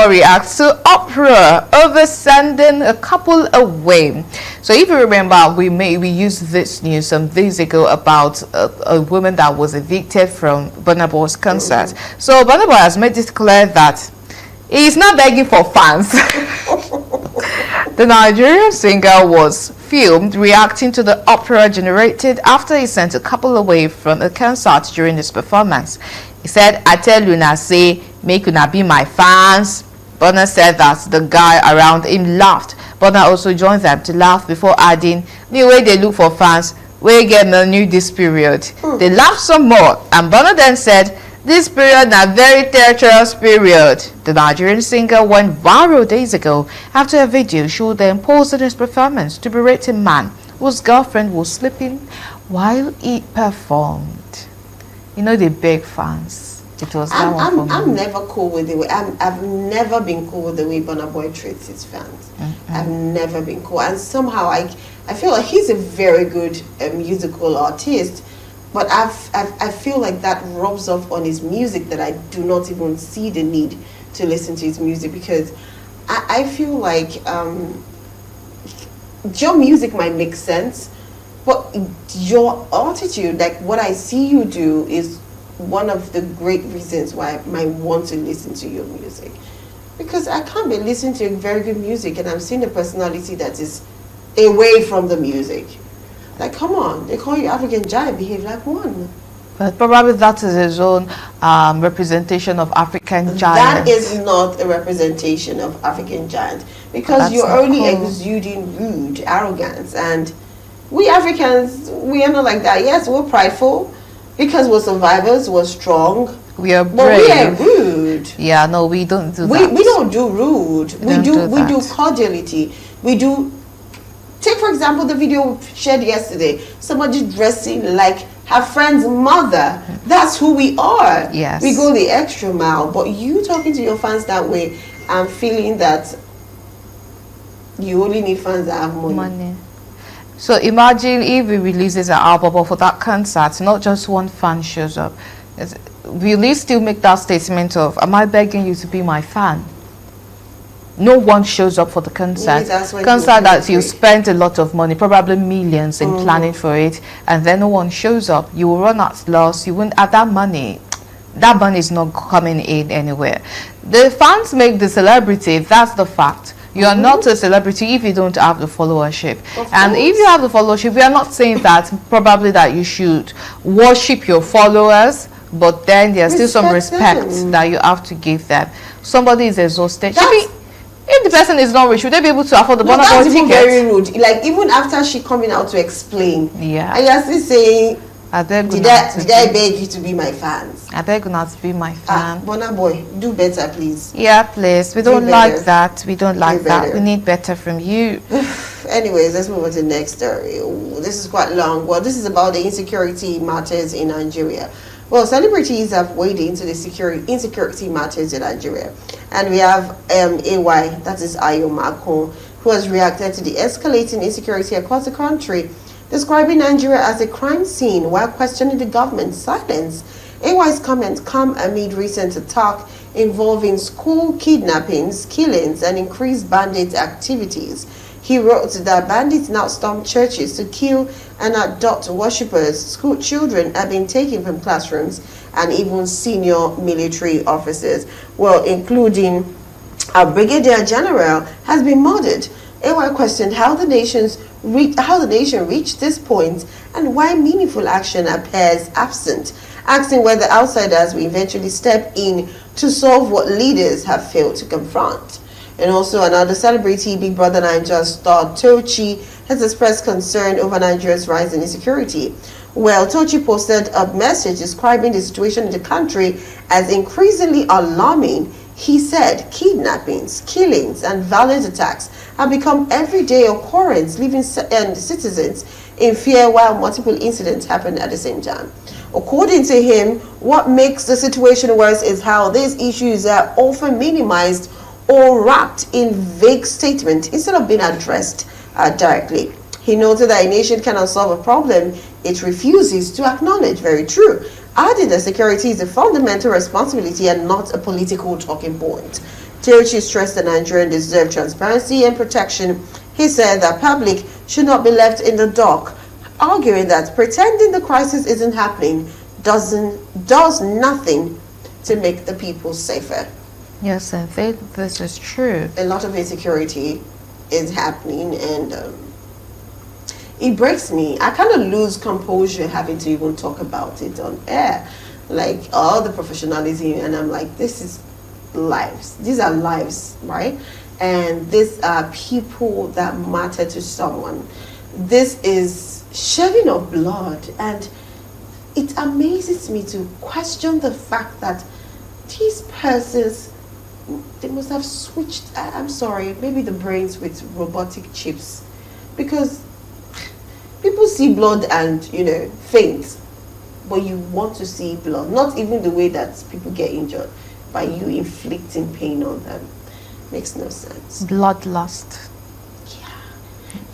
reacts to uproar over sending a couple away. So if you remember, we used this news some days ago about a woman that was evicted from Burna Boy's concert. So Burna Boy has made it clear that he's not begging for fans. The Nigerian singer was filmed reacting to the uproar generated after he sent a couple away from a concert during his performance. He said, "I tell you now, say, make you not be my fans." Burna said that the guy around him laughed. Burna also joined them to laugh before adding, "Me way they look for fans, we get no new this period." They laughed some more, and Burna then said, "This period na very treacherous period." The Nigerian singer went viral days ago after a video showed them posing his performance to berate a man whose girlfriend was sleeping while he performed. You know, they beg fans. It was that one for me. I'm never cool with the way I've never been cool with the way Burna Boy treats his fans. I've never been cool, and somehow I feel like he's a very good musical artist. But I feel like that rubs off on his music, that I do not even see the need to listen to his music, because I feel like your music might make sense, but your attitude, like what I see you do, is one of the great reasons why I might want to listen to your music. Because I can't be listening to very good music and I'm seeing a personality that is away from the music. Like, come on, they call you African giant, behave like one. But probably that is his own representation of African giant. That is not a representation of African giant, because That's you're not only cool. exuding rude arrogance, and we Africans, we are not like that. Yes, we're prideful because we're survivors, we're strong, We are but we are brave. rude. Yeah, no, we don't do We that. don't do rude. We don't do do that. cordiality. We do. Take for example the video we shared yesterday. Somebody dressing like her friend's mother. That's who we are. Yes. We go the extra mile. But you talking to your fans that way, I'm feeling that you only need fans that have money. So imagine if he releases an album, but for that concert, not just one fan shows up. Will he still make that statement of, "Am I begging you to be my fan?" No one shows up for the concert. Maybe that's when Concert that he'll you break. spent a lot of money, probably millions in planning for it, and then no one shows up. You will run at loss. You won't have that money. That money is not coming in anywhere. The fans make the celebrity. That's the fact. You are not a celebrity if you don't have the followership. And if you have the followership, we are not saying that probably that you should worship your followers, but then there's still some Respect respect them. that you have to give them. Somebody is exhausted. That's- If the person is not rich, should they be able to afford the No, Burna that's Boy even ticket? very rude. Like, even after she coming out to explain, Yeah. and you're still saying, I beg did una I to beg you to be my fans? I beg you not to be my fan. Burna Boy, do better, please. Yeah, please. We don't Do like better. that. We don't like that. better. We need better from you. Anyways, let's move on to the next story. Ooh, this is quite long. Well, this is about the insecurity matters in Nigeria. Well, celebrities have weighed into the insecurity matters in Nigeria. And we have AY, that is Ayo Makon, who has reacted to the escalating insecurity across the country, describing Nigeria as a crime scene while questioning the government's silence. AY's comments come amid recent attack involving school kidnappings, killings, and increased bandit activities. He wrote that bandits now storm churches to kill and abduct worshippers. School children have been taken from classrooms, and even senior military officers, well, including a brigadier general, has been murdered. AY questioned how the nation reached this point and why meaningful action appears absent, asking whether outsiders will eventually step in to solve what leaders have failed to confront. And also another celebrity, Big Brother Nigeria star Tochi, has expressed concern over Nigeria's rising insecurity. Well, Tochi posted a message describing the situation in the country as increasingly alarming. He said kidnappings, killings, and violent attacks have become everyday occurrence, leaving citizens in fear while multiple incidents happen at the same time. According to him, what makes the situation worse is how these issues are often minimized or wrapped in vague statements instead of being addressed directly. He noted that a nation cannot solve a problem it refuses to acknowledge. Very true. Adding that security is a fundamental responsibility and not a political talking point. Tiochi stressed that Nigerians deserve transparency and protection. He said that public should not be left in the dark, arguing that pretending the crisis isn't happening does nothing to make the people safer. Yes, I think this is true. A lot of insecurity is happening, and it breaks me. I kind of lose composure having to even talk about it on air, like all the professionalism, and I'm like, this is lives. These are lives, right? And these are people that matter to someone. This is shedding of blood, and it amazes me to question the fact that these persons, they must have switched, I'm sorry, maybe the brains with robotic chips, because people see blood and, faint, but you want to see blood, not even the way that people get injured, by you inflicting pain on them. Makes no sense. Bloodlust.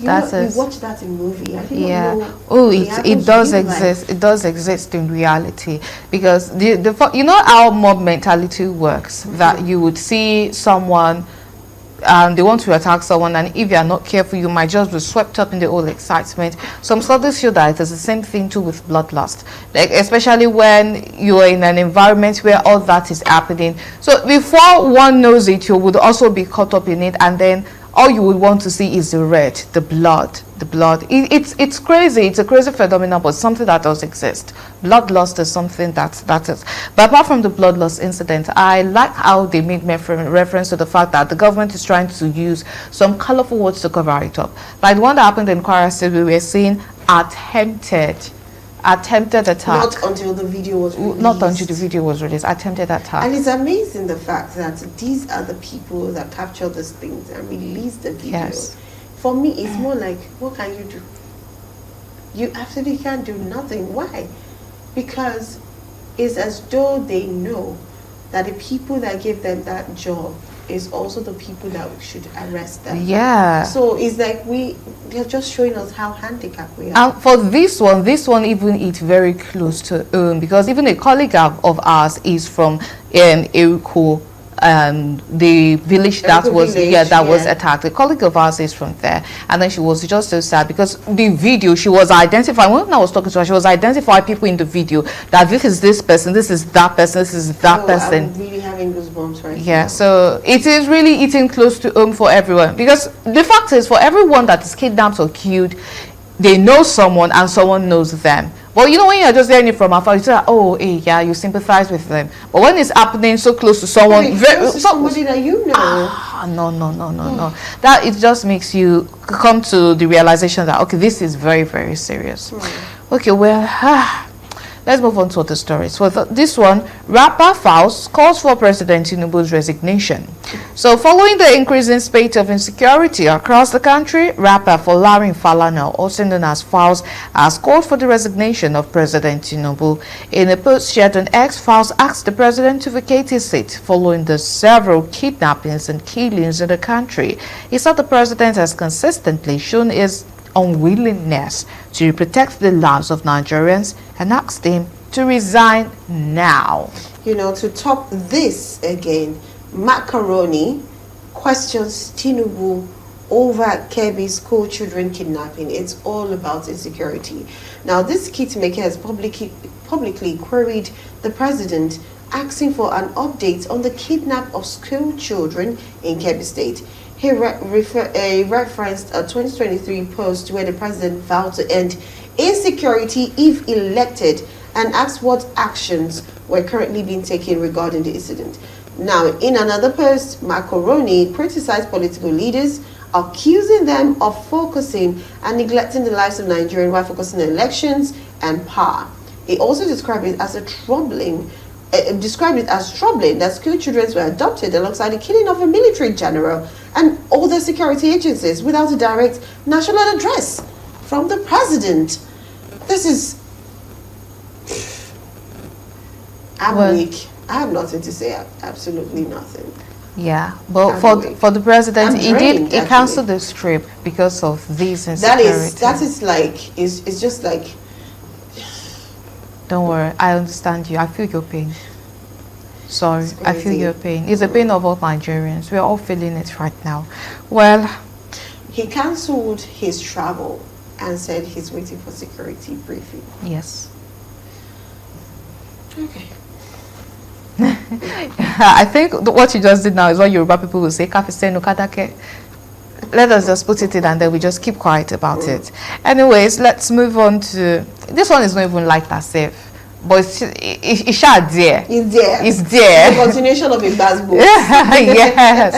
You watch that in movie. I didn't know. Oh, it does exist. Life. It does exist in reality, because how mob mentality works. That you would see someone, they want to attack someone, and if you are not careful, you might just be swept up in the whole excitement. Some studies show that it is the same thing too with bloodlust, like especially when you are in an environment where all that is happening. So before one knows it, you would also be caught up in it, and then all you would want to see is the red, the blood. It's crazy. It's a crazy phenomenon, but something that does exist. Bloodlust is something that is. But apart from the bloodlust incident, I like how they made reference to the fact that the government is trying to use some colorful words to cover it up. Like the one that happened in Kwara State, we were seeing attempted attack. Not until the video was released. Not until the video was released. Attempted attack. And it's amazing the fact that these are the people that capture these things and release the video. Yes. For me, it's more like, what can you do? You absolutely can't do nothing. Why? Because it's as though they know that the people that give them that job is also the people that should arrest them. Yeah. So it's like they're just showing us how handicapped we are. And for this one even it's very close to because even a colleague of ours is from Eriko, the village that was was attacked. A colleague of ours is from there, and then she was just so sad because the video, she was identifying, when I was talking to her, she was identifying people in the video that this is this person, this is that person, this is that person. I'm really having goosebumps right now. Yeah, so it is really eating close to home for everyone, because the fact is, for everyone that is kidnapped or killed, they know someone and someone knows them. Well, when you're just hearing it from afar, you say, oh, hey, yeah, you sympathize with them. But when it's happening so close to someone, somebody that you know. No. That it just makes you come to the realization that, okay, this is very, very serious. Okay, well, let's move on to other stories. For this one, rapper Falz calls for President Tinubu's resignation. So, following the increasing spate of insecurity across the country, rapper Folarin Falana, also known as Falz, has called for the resignation of President Tinubu. In a post shared on X, Falz asked the president to vacate his seat following the several kidnappings and killings in the country. He said the president has consistently shown his unwillingness to protect the lives of Nigerians and asked him to resign now. To top this again, Macaroni questions Tinubu over Kebbi's school children kidnapping. It's all about insecurity. Now, this kit maker has publicly queried the president, asking for an update on the kidnap of school children in Kebbi State. He referenced a 2023 post where the president vowed to end insecurity if elected, and asked what actions were currently being taken regarding the incident. Now, in another post, Macaroni criticized political leaders, accusing them of focusing and neglecting the lives of Nigerians while focusing on elections and power. He also described it as troubling that school children were adopted alongside the killing of a military general and other security agencies without a direct national address from the president. This is... I'm weak. I have nothing to say. Absolutely nothing. Yeah, but for the president, he canceled the strip because of this insecurity. That is like, it's just like... Don't worry, I understand you. I feel your pain. Sorry, It's I feel crazy. your pain. It's the pain of all Nigerians. We're all feeling it right now. Well, He cancelled his travel and said he's waiting for security briefing. yes. Okay. I think what you just did now is what Yoruba people will say, "Kafi se no kadake." Let us just put it in and then we just keep quiet about it. Anyways, let's move on to this one. Is not even like that safe, but it's there. It's there. It's there. The continuation of a bad book. Yes.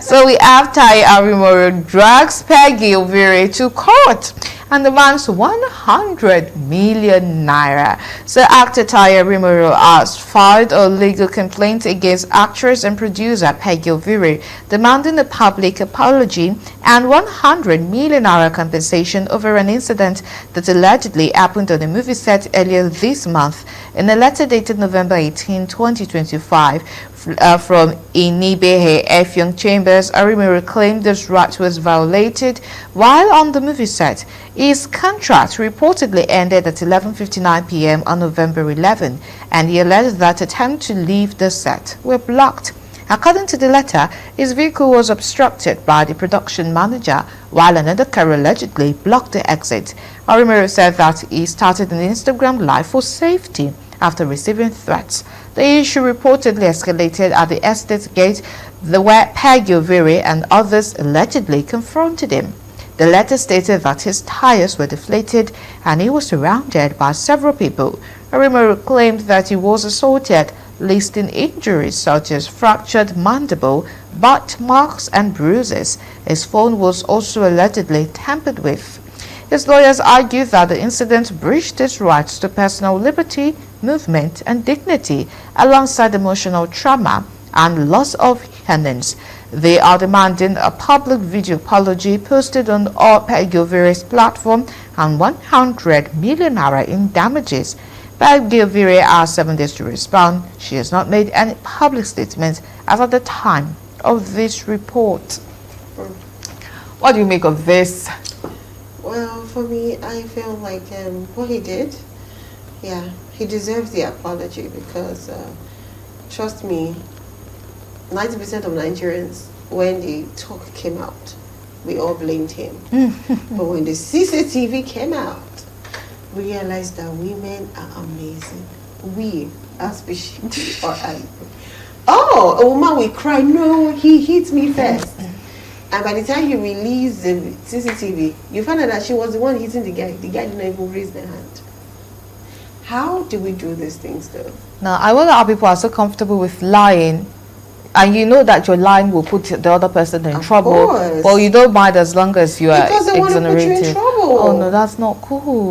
So we have Tai Arimoro drags Peggy Ovire to court and demands 100 million naira. So actor Tai Arimoro has filed a legal complaint against actress and producer Peggy Ovire, demanding a public apology and 100 million naira compensation over an incident that allegedly happened on a movie set earlier this month. In a letter dated November 18, 2025, from Inibehe Effiong Chambers, Arimoro claimed this right was violated while on the movie set. His contract reportedly ended at 11:59 p.m. on November 11, and he alleged that attempts to leave the set were blocked. According to the letter, his vehicle was obstructed by the production manager, while another car allegedly blocked the exit. Arimoro said that he started an Instagram live for safety after receiving threats. The issue reportedly escalated at the estate gate, where Peggy Ovire and others allegedly confronted him. The letter stated that his tires were deflated and he was surrounded by several people. Arimoro claimed that he was assaulted, listing injuries such as fractured mandible, butt marks and bruises. His phone was also allegedly tampered with. His lawyers argued that the incident breached his rights to personal liberty, movement and dignity, alongside emotional trauma and loss of earnings. They are demanding a public video apology posted on all Peggy Ovire's platform and 100 million naira in damages. Peggy Ovire has 7 days to respond. She has not made any public statements as at the time of this report. What do you make of this? Well, for me, I feel like what he did, yeah, he deserves the apology because, trust me, 90% of Nigerians, when the talk came out, we all blamed him. But when the CCTV came out, we realized that women are amazing. We, as species, are oh, a woman will cry, no, he hit me first. And by the time you release the CCTV, you find out that she was the one hitting the guy. The guy didn't even raise the hand. How do we do these things though? Now, I wonder how people are so comfortable with lying, and you know that your lying will put the other person in trouble, course. but you don't mind as long as you are Because they want to put you in exonerated. trouble. Oh no, that's not cool.